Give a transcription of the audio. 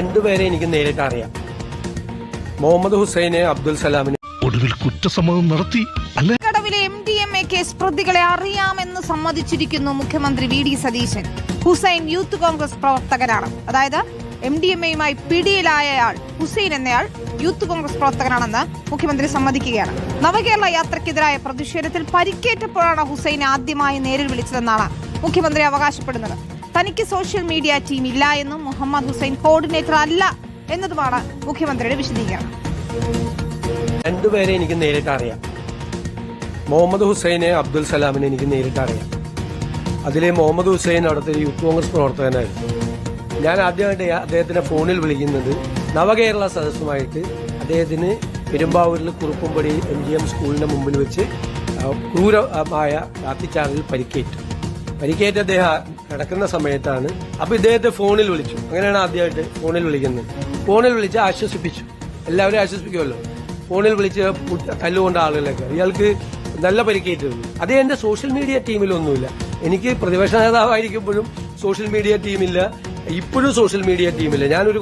രണ്ടുപേരെ എനിക്ക് നേരിട്ട് അറിയാം. മുഹമ്മദ് ഹുസൈനെ, അബ്ദുൽ സലാമിനെ. ഒടുവിൽ കുറ്റസമ്മതം നടത്തി അല്ലേ? കടവിലെ MDMA കേസ് പ്രതികളെ അറിയാമെന്ന് സമ്മതിച്ചിരിക്കുന്നു മുഖ്യമന്ത്രി VD സതീശൻ. ഹുസൈൻ യൂത്ത് കോൺഗ്രസ് പ്രവർത്തകനാണ്. അതായത് MDMAയുമായി പിടിയിലായയാൾ ഹുസൈൻ എന്നയാൾ യൂത്ത് കോൺഗ്രസ് പ്രവർത്തകനാണെന്ന് മുഖ്യമന്ത്രി സമ്മതിക്കുകയാണ്. നവകേരള യാത്രയ്ക്കെതിരായ പ്രതിഷേധത്തിൽ പരിക്കേറ്റപ്പോഴാണ് ഹുസൈൻ ആദ്യമായി നേരിൽ വിളിച്ചതെന്നാണ് മുഖ്യമന്ത്രി അവകാശപ്പെടുന്നത്. തനിക്ക് സോഷ്യൽ മീഡിയ ടീം ഇല്ല എന്നും മുഹമ്മദ് ഹുസൈൻ കോർഡിനേറ്റർ അല്ല എന്നതുമാണ് മുഖ്യമന്ത്രിയുടെ വിശദീകരണം. രണ്ടുപേരെ എനിക്ക് നേരിട്ട് അറിയാം. മുഹമ്മദ് ഹുസൈനെ, അബ്ദുൽ സലാമിനെ എനിക്ക് നേരിട്ട് അറിയാം. അതിലെ മുഹമ്മദ് ഹുസൈൻ അവിടുത്തെ യൂത്ത് കോൺഗ്രസ് പ്രവർത്തകനായിരുന്നു. ഞാൻ ആദ്യമായിട്ട് അദ്ദേഹത്തിനെ ഫോണിൽ വിളിക്കുന്നത് നവകേരള സദസ്സുമായിട്ട് അദ്ദേഹത്തിന് പെരുമ്പാവൂരിൽ കുറുപ്പുംപടി MGM സ്കൂളിന് മുമ്പിൽ വെച്ച് ക്രൂരമായ ലാത്തിച്ചാർജിൽ പരിക്കേറ്റ അദ്ദേഹം കിടക്കുന്ന സമയത്താണ്. അപ്പൊ ഇദ്ദേഹത്തെ ഫോണിൽ വിളിച്ചു. അങ്ങനെയാണ് ആദ്യമായിട്ട് ഫോണിൽ വിളിക്കുന്നത്. ഫോണിൽ വിളിച്ച് ആശ്വസിപ്പിച്ചു. എല്ലാവരും ആശ്വസിപ്പിക്കുമല്ലോ. ഫോണിൽ വിളിച്ച് തല്ലുകൊണ്ട ആളുകളൊക്കെ ഇയാൾക്ക് നല്ല പരിക്കേറ്റിരുന്നു. അത് എന്റെ സോഷ്യൽ മീഡിയ ടീമിലൊന്നുമില്ല. എനിക്ക് പ്രതിപക്ഷ നേതാവായിരിക്കുമ്പോഴും സോഷ്യൽ മീഡിയ ടീമില്ല, ഇപ്പോഴും സോഷ്യൽ മീഡിയ ടീമില്ല. ഞാനൊരു